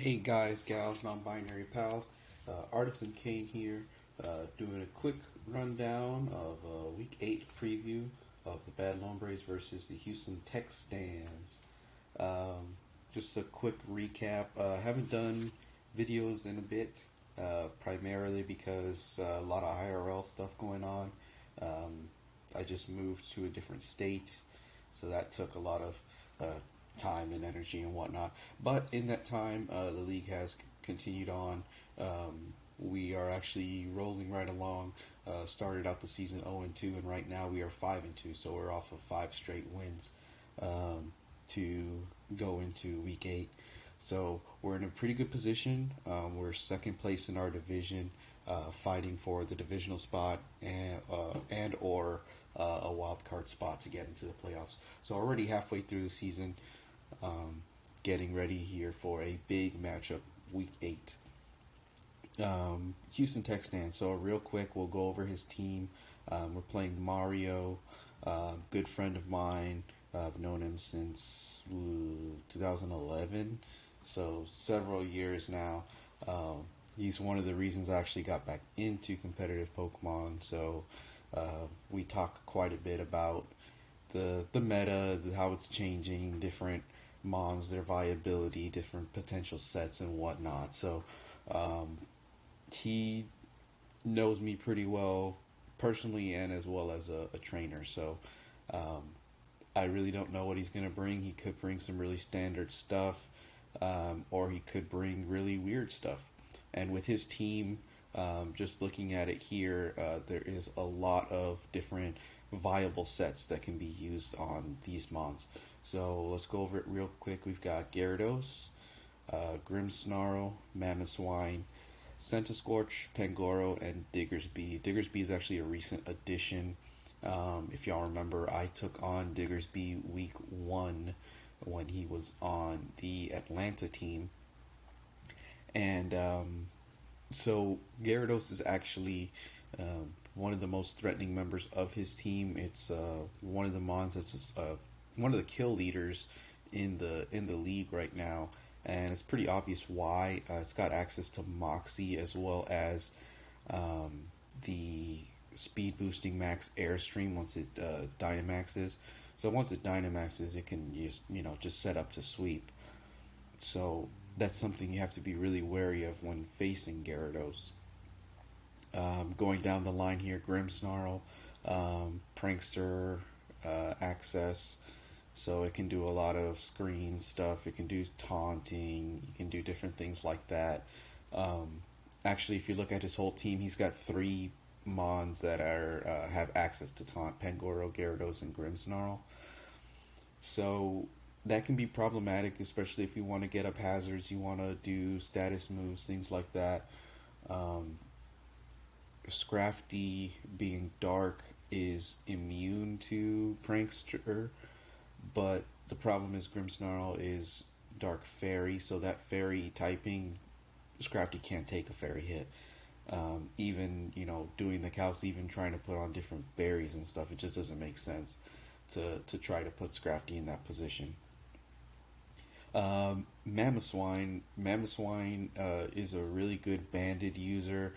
Hey guys, gals, non-binary pals, Artisan Kane here, doing a quick rundown of Week 8 preview of the Bad Lombres versus the Houston Texstans. Just a quick recap. Haven't done videos in a bit, primarily because a lot of IRL stuff going on. I just moved to a different state, so that took a lot of time and energy and whatnot. But in that time, the league has continued on. We are actually rolling right along. Started out the season 0-2, and right now we are 5-2. So we're off of 5 straight wins to go into Week 8. So we're in a pretty good position. We're second place in our division, fighting for the divisional spot and or a wild card spot to get into the playoffs. So already halfway through the season, getting ready here for a big matchup, Week 8. Houston Texans. So real quick, we'll go over his team. We're playing Mario, good friend of mine. I've known him since 2011, so several years now. He's one of the reasons I actually got back into competitive Pokemon. So we talk quite a bit about the meta, how it's changing, different mons, their viability, different potential sets and whatnot. So he knows me pretty well personally and as well as a trainer. So I really don't know what he's going to bring. He could bring some really standard stuff, or he could bring really weird stuff. And with his team, just looking at it here, there is a lot of different viable sets that can be used on these mons. So let's go over it real quick. We've got Gyarados, Grimmsnarl, Mamoswine, Centiskorch, Pangoro, and Diggersby. Diggersby is actually a recent addition. If y'all remember, I took on Diggersby week 1 when he was on the Atlanta team. And so Gyarados is actually one of the most threatening members of his team. It's one of the mons that's one of the kill leaders in the league right now, and it's pretty obvious why. It's got access to Moxie as well as the speed boosting max airstream once it Dynamaxes. So once it Dynamaxes, it can just set up to sweep. So that's something you have to be really wary of when facing Gyarados. Going down the line here, Grimmsnarl, Prankster, access. So it can do a lot of screen stuff. It can do taunting. You can do different things like that. Actually, if you look at his whole team, he's got 3 mons that are have access to taunt: Pangoro, Gyarados, and Grimmsnarl. So that can be problematic, especially if you want to get up hazards, you want to do status moves, things like that. Scrafty, being dark, is immune to Prankster, but the problem is Grimmsnarl is Dark Fairy, so that Fairy typing, Scrafty can't take a Fairy hit. Even doing the calcs, even trying to put on different berries and stuff, it just doesn't make sense to try to put Scrafty in that position. Mamoswine is a really good banded user.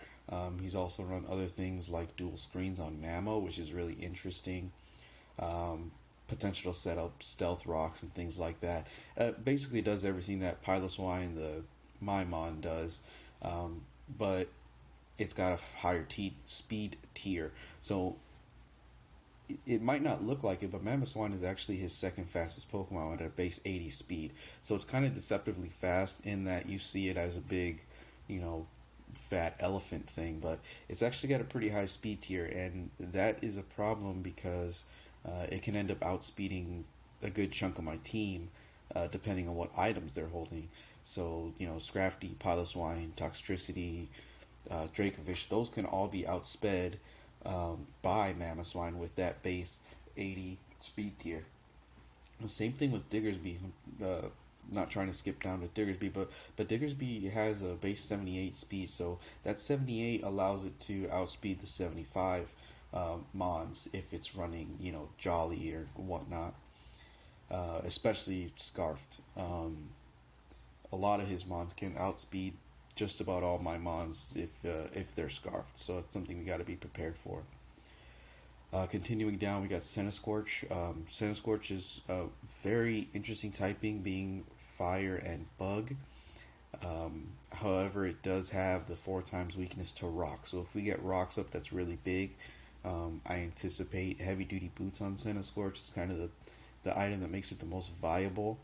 He's also run other things like dual screens on Mamo, which is really interesting. Potential to set up stealth rocks and things like that. Basically does everything that Piloswine, the Maimon, does, but it's got a higher speed tier. So it might not look like it, but Mamoswine is actually his second fastest Pokemon at a base 80 speed. So it's kind of deceptively fast in that you see it as a big, fat elephant thing, but it's actually got a pretty high speed tier, and that is a problem because it can end up outspeeding a good chunk of my team, depending on what items they're holding. So, Scrafty, Piloswine, Toxtricity, Dracovish, those can all be outsped by Mamoswine with that base 80 speed tier. The same thing with Diggersby. Not trying to skip down to Diggersby, but Diggersby has a base 78 speed, so that 78 allows it to outspeed the 75 mons if it's running, Jolly or whatnot, especially Scarfed. a lot of his mons can outspeed just about all my mons if they're scarfed. So it's something we got to be prepared for. Continuing down, we got Centiskorch. Centiskorch is a very interesting typing, being fire and bug. However, it does have the 4 times weakness to rock. So if we get rocks up, that's really big. I anticipate heavy duty boots on Centiskorch. It's kind of the item that makes it the most viable.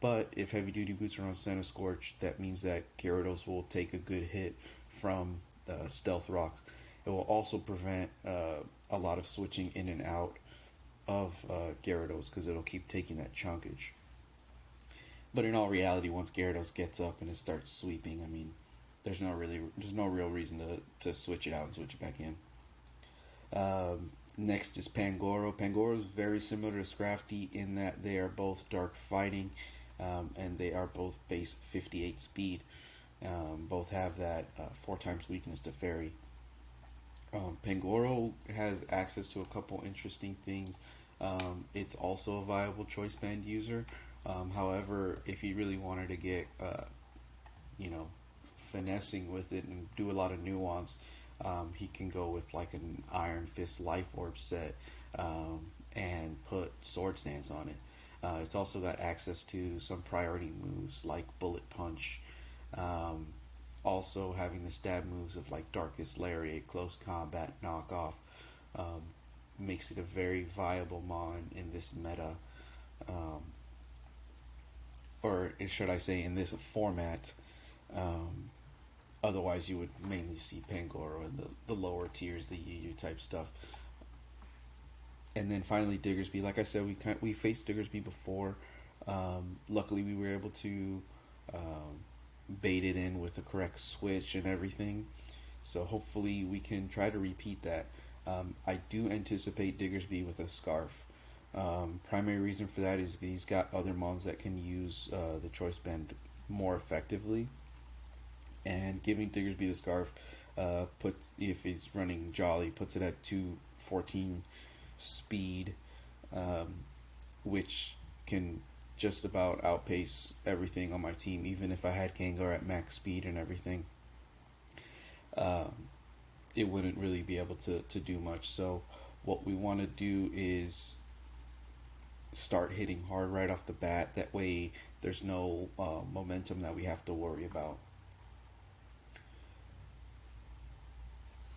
But if heavy duty boots are on Centiskorch, that means that Gyarados will take a good hit from stealth rocks. It will also prevent a lot of switching in and out of Gyarados because it'll keep taking that chunkage. But in all reality, once Gyarados gets up and it starts sweeping, I mean, there's no real reason to switch it out and switch it back in. Next is Pangoro. Pangoro is very similar to Scrafty in that they are both dark fighting, and they are both base 58 speed. Both have that 4 times weakness to Fairy. Pangoro has access to a couple interesting things. It's also a viable choice band user. However, if he really wanted to get, finessing with it and do a lot of nuance, he can go with like an Iron Fist Life Orb set and put Swords Dance on it. It's also got access to some priority moves like Bullet Punch. Also having the stab moves of like Darkest Lariat, Close Combat, Knockoff, makes it a very viable mon in this meta. Or should I say in this format. Otherwise you would mainly see Pangoro in the lower tiers, the Yu type stuff. And then finally Diggersby. Like I said, we faced Diggersby before. Luckily we were able to bait it in with the correct switch and everything. So hopefully we can try to repeat that. I do anticipate Diggersby with a Scarf. Primary reason for that is he's got other mons that can use the choice band more effectively. And giving Diggersby the Scarf puts, if he's running Jolly, puts it at 214 speed, which can just about outpace everything on my team. Even if I had Gengar at max speed and everything, it wouldn't really be able to do much. So what we want to do is start hitting hard right off the bat. That way there's no momentum that we have to worry about.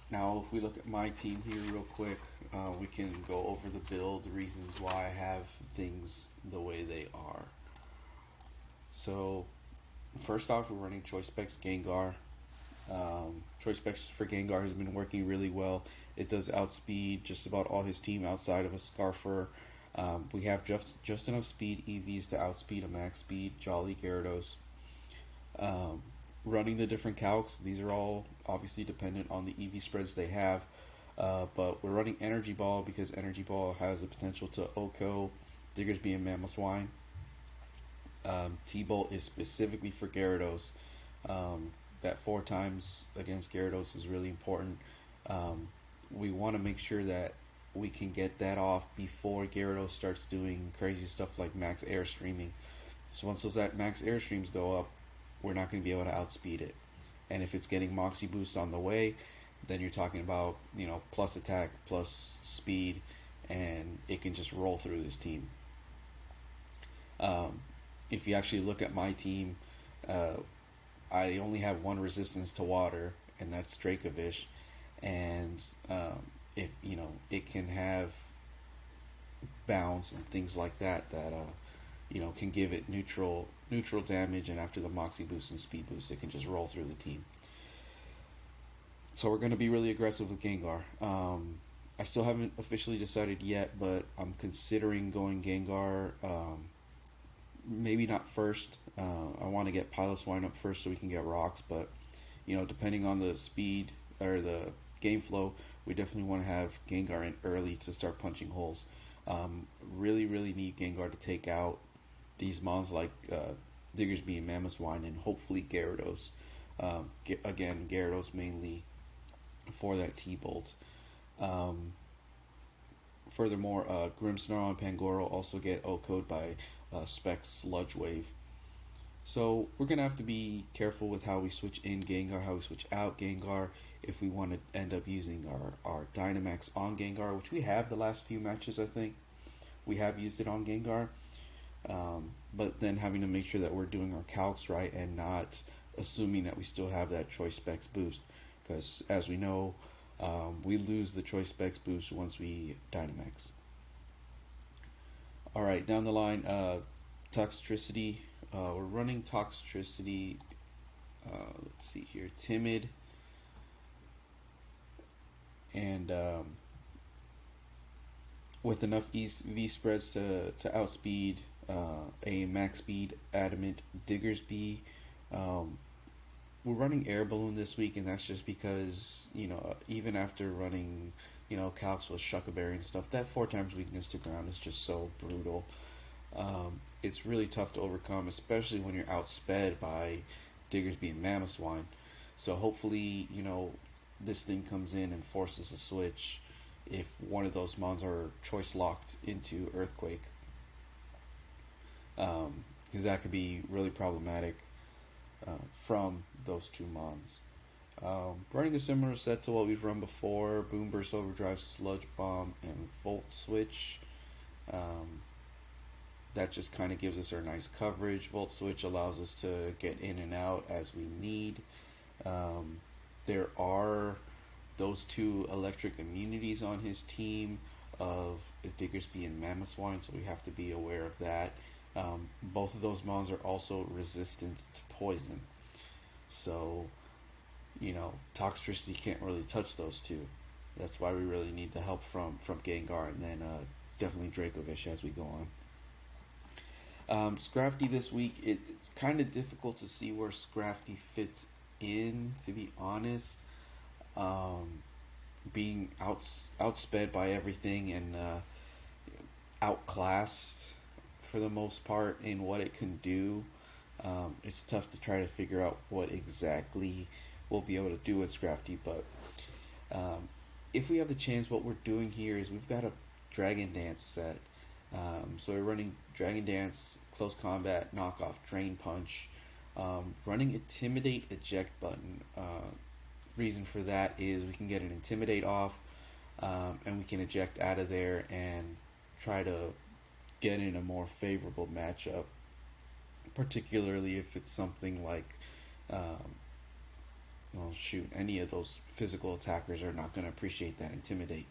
Now, if we look at my team here real quick, we can go over the build, the reasons why I have things the way they are. So, first off, we're running Choice Specs Gengar. Choice Specs for Gengar has been working really well. It does outspeed just about all his team outside of a Scarfer. We have just enough speed EVs to outspeed a max speed Jolly Gyarados. Running the different calcs, these are all obviously dependent on the EV spreads they have, but we're running Energy Ball because Energy Ball has the potential to OHKO, Diggersby, and Mamoswine. T-Bolt is specifically for Gyarados. That 4 times against Gyarados is really important. We want to make sure that we can get that off before Gyarados starts doing crazy stuff like max airstreaming. So once those max airstreams go up, we're not going to be able to outspeed it. And if it's getting Moxie boosts on the way, then you're talking about, plus attack, plus speed, and it can just roll through this team. If you actually look at my team, I only have 1 resistance to water, and that's Dracovish. And if it can have bounce and things like that can give it neutral damage, and after the Moxie boost and speed boost, it can just roll through the team. So we're going to be really aggressive with Gengar. I still haven't officially decided yet, but I'm considering going Gengar. Maybe not first. I want to get Piloswine up first so we can get rocks, but depending on the speed or the game flow, we definitely want to have Gengar in early to start punching holes. Really need Gengar to take out these mons like Diggersby and Mamoswine, and hopefully Gyarados. Again, Gyarados mainly for that T-Bolt. Furthermore, Grimmsnarl and Pangoro also get OHKO'd by Specs Sludge Wave. So we're gonna have to be careful with how we switch in Gengar, how we switch out Gengar, if we want to end up using our Dynamax on Gengar, which we have the last few matches. I think we have used it on Gengar, but then having to make sure that we're doing our calcs right and not assuming that we still have that choice specs boost, because as we know, we lose the choice specs boost once we Dynamax. All right, down the line, Toxtricity. We're running Toxtricity. Let's see here, Timid, and with enough V spreads to outspeed a max speed Adamant Diggersby. We're running Air Balloon this week, and that's just because, even after running, calcs with Shuckleberry and stuff, that 4 times weakness to ground is just so brutal. It's really tough to overcome, especially when you're outsped by Diggersby and Mamoswine. So hopefully, this thing comes in and forces a switch if one of those mons are choice locked into Earthquake. Because that could be really problematic from those 2 mons. Running a similar set to what we've run before: Boom Burst Overdrive, Sludge Bomb, and Volt Switch. That just kind of gives us our nice coverage. Volt Switch allows us to get in and out as we need. There are those 2 electric immunities on his team of Diggersby and Mamoswine, so we have to be aware of that. Both of those mons are also resistant to poison. So, Toxtricity can't really touch those 2. That's why we really need the help from Gengar, and then definitely Dracovish as we go on. Scrafty this week, it's kind of difficult to see where Scrafty fits in, to be honest. Being outsped by everything and outclassed for the most part in what it can do. It's tough to try to figure out what exactly we'll be able to do with Scrafty, but if we have the chance, what we're doing here is we've got a Dragon Dance set. So we're running Dragon Dance, Close Combat, Knockoff, Drain Punch, running Intimidate, Eject button. Reason for that is we can get an Intimidate off, and we can eject out of there and try to get in a more favorable matchup, particularly if it's something like, any of those physical attackers are not going to appreciate that Intimidate.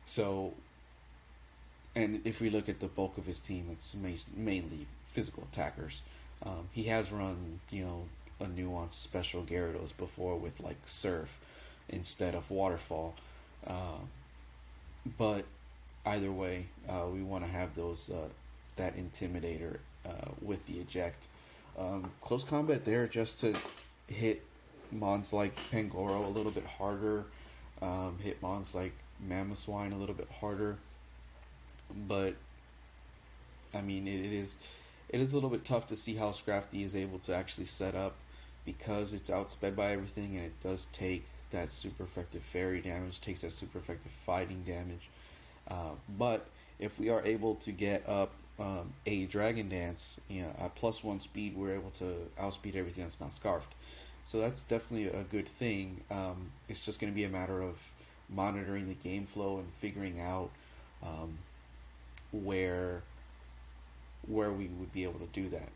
So, and if we look at the bulk of his team, it's mainly physical attackers. He has run, a nuanced special Gyarados before with like Surf instead of Waterfall. But either way, we want to have those that Intimidator with the eject. Close combat there just to hit mons like Pangoro a little bit harder, hit mons like Mamoswine a little bit harder. But I mean, it is a little bit tough to see how Scrafty is able to actually set up, because it's outsped by everything, and it does take that super effective fairy damage, takes that super effective fighting damage. But if we are able to get up a Dragon Dance, at +1 speed, we're able to outspeed everything that's not Scarfed. So that's definitely a good thing. It's just going to be a matter of monitoring the game flow and figuring out where we would be able to do that.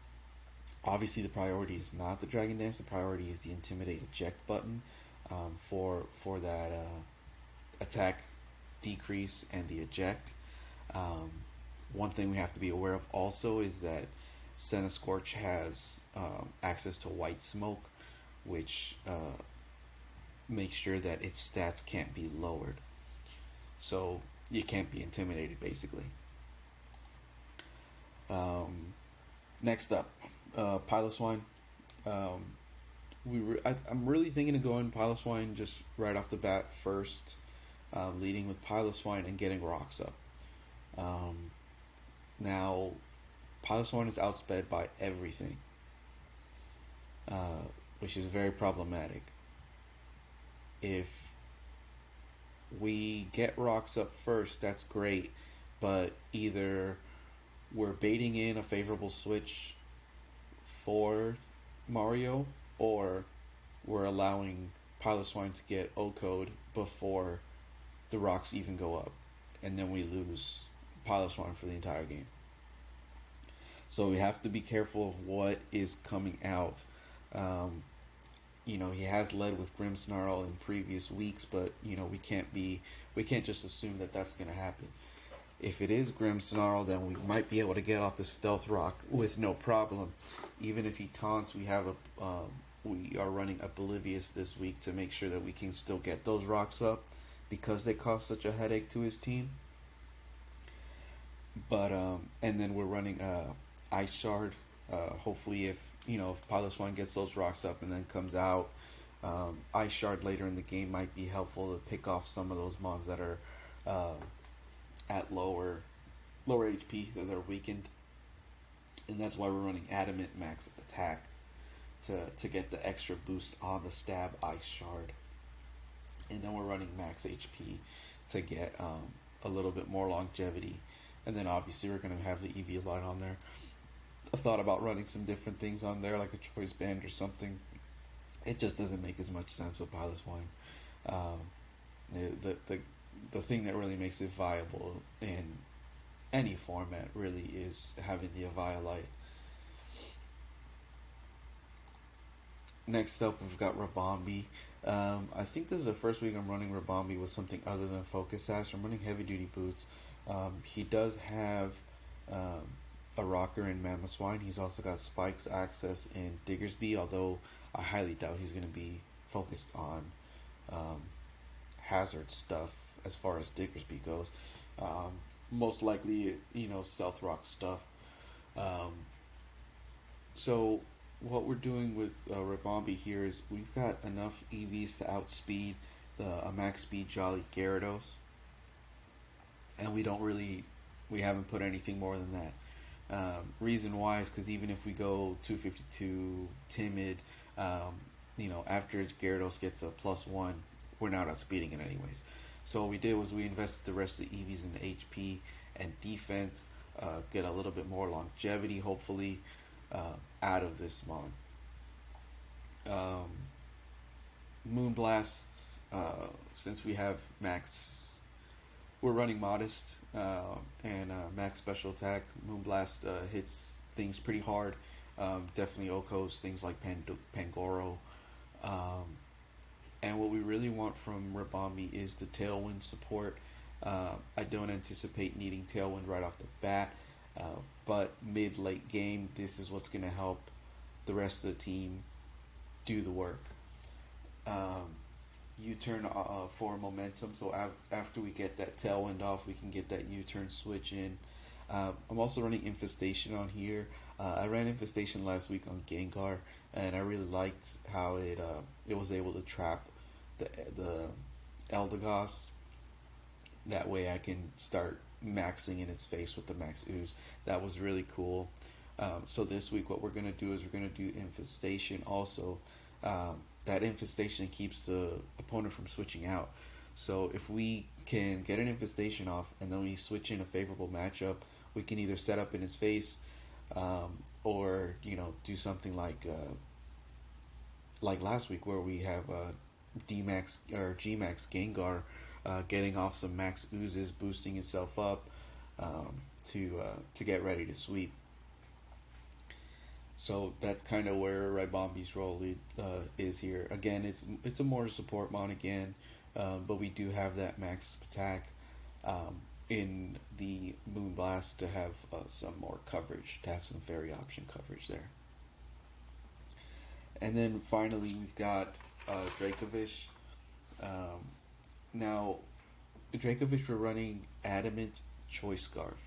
Obviously, the priority is not the Dragon Dance. The priority is the Intimidate Eject button for that attack decrease and the eject. One thing we have to be aware of also is that Scorch has access to White Smoke, which makes sure that its stats can't be lowered. So you can't be intimidated, basically. Next up, Piloswine. I'm really thinking of going Piloswine just right off the bat first, leading with Piloswine and getting rocks up. Now, Piloswine is outsped by everything, which is very problematic. If we get rocks up first, that's great, but either we're baiting in a favorable switch before Mario, or we're allowing Piloswine to get O-code before the rocks even go up, and then we lose Piloswine for the entire game. So we have to be careful of what is coming out. Um, he has led with Grimmsnarl in previous weeks, but we can't just assume that that's going to happen. If it is Grimmsnarl, then we might be able to get off the Stealth Rock with no problem. Even if he taunts, we are running Oblivious this week to make sure that we can still get those rocks up because they cause such a headache to his team. But and then we're running Ice Shard. Hopefully, if Piloswine gets those rocks up and then comes out, Ice Shard later in the game might be helpful to pick off some of those mons that are at lower HP, that are weakened, and that's why we're running Adamant Max Attack to get the extra boost on the Stab Ice Shard, and then we're running Max HP to get a little bit more longevity, and then obviously we're going to have the EV line on there. I thought about running some different things on there, like a choice band or something. It just doesn't make as much sense with Piloswine. The thing that really makes it viable in any format really is having the Eviolite. Next up, we've got Ribombee. I think this is the first week I'm running Ribombee with something other than Focus Sash. I'm running heavy duty boots. He does have a rocker in Mamoswine. He's also got Spikes access in Diggersby, although I highly doubt he's going to be focused on hazard stuff as far as Diggersby goes. Most likely, Stealth Rock stuff. So what we're doing with Ribombee here is we've got enough EVs to outspeed a max speed Jolly Gyarados, and we haven't put anything more than that. Reason why is because even if we go 252 Timid, after Gyarados gets a +1, we're not outspeeding it anyways. So what we did was we invested the rest of the EVs in HP and defense, get a little bit more longevity, hopefully, out of this mon. Moonblasts, since we have we're running Modest and max special attack. Moonblast hits things pretty hard. Definitely Okos, things like Pangoro. And what we really want from Ribombee is the Tailwind support. I don't anticipate needing Tailwind right off the bat, but mid-late game, this is what's going to help the rest of the team do the work. U-turn for momentum, so after we get that Tailwind off, we can get that U-turn switch in. I'm also running Infestation on here. I ran Infestation last week on Gengar, and I really liked how it was able to trap the Eldegoss. That way I can start maxing in its face with the Max Ooze. That was really cool. So this week what we're going to do is we're going to do Infestation also. That Infestation keeps the opponent from switching out. So if we can get an Infestation off and then we switch in a favorable matchup, we can either set up in his face or do something like last week where we have D-Max or G-Max Gengar getting off some Max Oozes, boosting itself up to get ready to sweep. So that's kind of where Ribombee's role is here. Again, it's a more support mon again, but we do have that max attack in the Moonblast to have some more coverage, to have some fairy option coverage there. And then finally we've got Dracovish. Now, Dracovish, we're running Adamant Choice Scarf.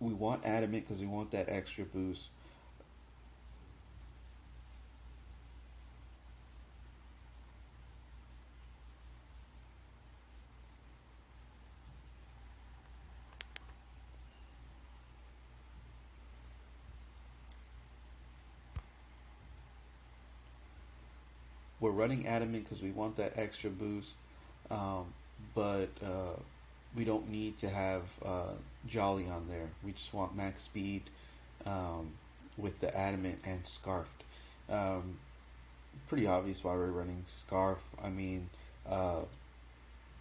We want Adamant because we want that extra boost. We're running Adamant because we want that extra boost, but we don't need to have Jolly on there. We just want max speed um, with the adamant and scarfed. Um, Pretty obvious why we're running scarf. I mean, uh,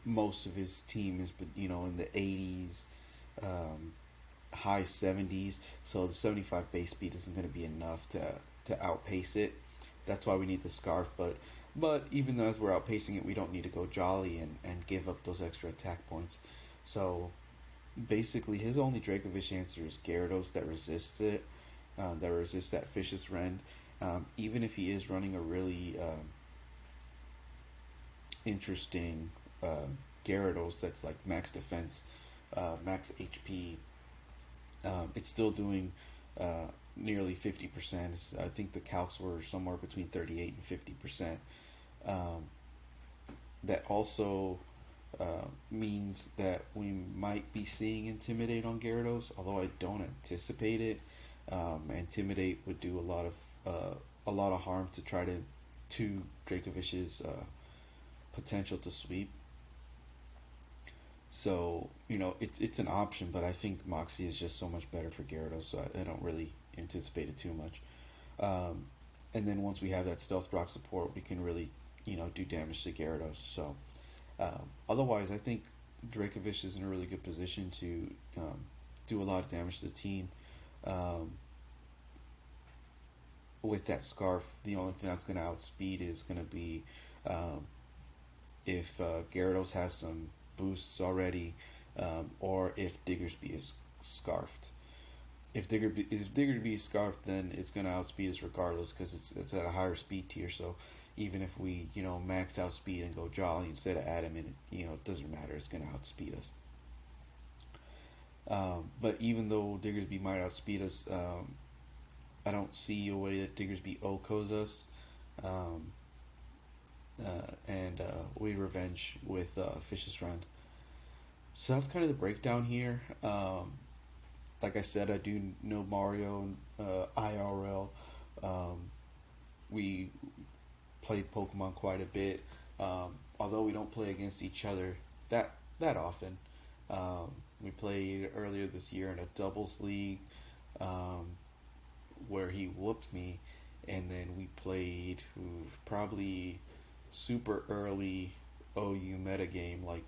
most of his team is, in the 80s, um, high 70s. So the 75 base speed isn't going to be enough to outpace it. That's why we need the scarf. But even though as we're outpacing it, we don't need to go jolly and give up those extra attack points. So basically, his only Dracovish answer is Gyarados that resists it, that resists that Vicious Rend. Even if he is running a really interesting Gyarados that's like max defense, max HP, it's still doing nearly 50%. I think the calcs were somewhere between 38 and 50%. Um, that also means that we might be seeing Intimidate on Gyarados, although I don't anticipate it. Intimidate would do a lot of harm to try to Dracovish's potential to sweep. So it's an option, but I think Moxie is just so much better for Gyarados, so I don't really anticipate it too much. Um, and then once we have that Stealth Rock support, we can really do damage to Gyarados. So otherwise, I think Dracovish is in a really good position to do a lot of damage to the team. Um, with that scarf, the only thing that's going to outspeed is going to be um, if Gyarados has some boosts already, or if Diggersby is scarfed. If Diggersby is scarfed, then it's going to outspeed us regardless because it's at a higher speed tier. So even if we max out speed and go jolly instead of adamant, it doesn't matter. It's going to outspeed us. But even though Diggersby might outspeed us, I don't see a way that Diggersby OHKOs us. Um, and we revenge with Fish's Rend. So that's kind of the breakdown here. Like I said, I do know Mario IRL. We played Pokemon quite a bit, although we don't play against each other that often. We played earlier this year in a doubles league, where he whooped me, and then we played probably super early OU metagame, like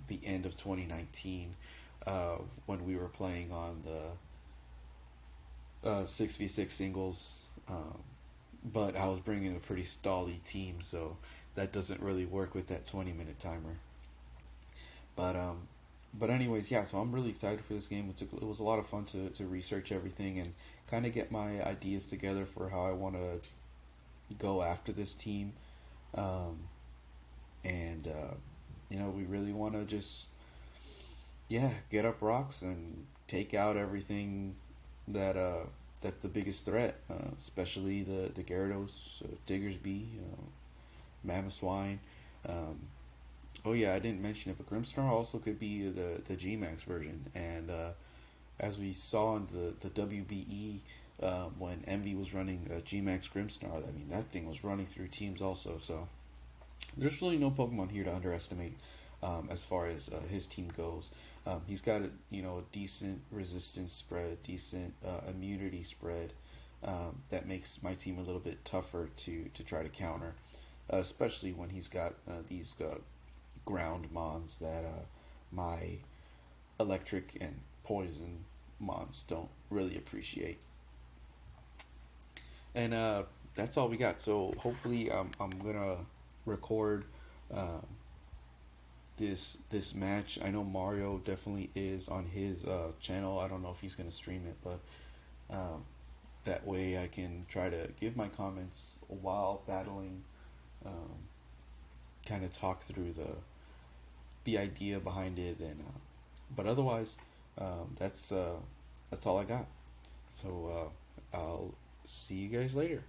the end of 2019, when we were playing on the 6v6 singles, but I was bringing a pretty stally team, so that doesn't really work with that 20-minute timer. But anyways, yeah. So I'm really excited for this game. It was a lot of fun to research everything and kind of get my ideas together for how I want to go after this team, and we really want to just get up rocks and take out everything that's the biggest threat, especially the Gyarados, Diggersby, Mamoswine. Oh yeah, I didn't mention it, but Grimmsnarl also could be the G-Max version. And as we saw in the WBE, when Envy was running G-Max Grimmsnarl, I mean, that thing was running through teams also. So there's really no Pokemon here to underestimate, as far as his team goes. He's got a decent resistance spread, a decent immunity spread, that makes my team a little bit tougher to try to counter, especially when he's got these ground mons that my electric and poison mons don't really appreciate. And that's all we got. So hopefully, I'm gonna record this match. I know Mario definitely is on his channel. I don't know if he's gonna stream it, but that way I can try to give my comments while battling. Kind of talk through the idea behind it, and but otherwise, that's all I got. So I'll see you guys later.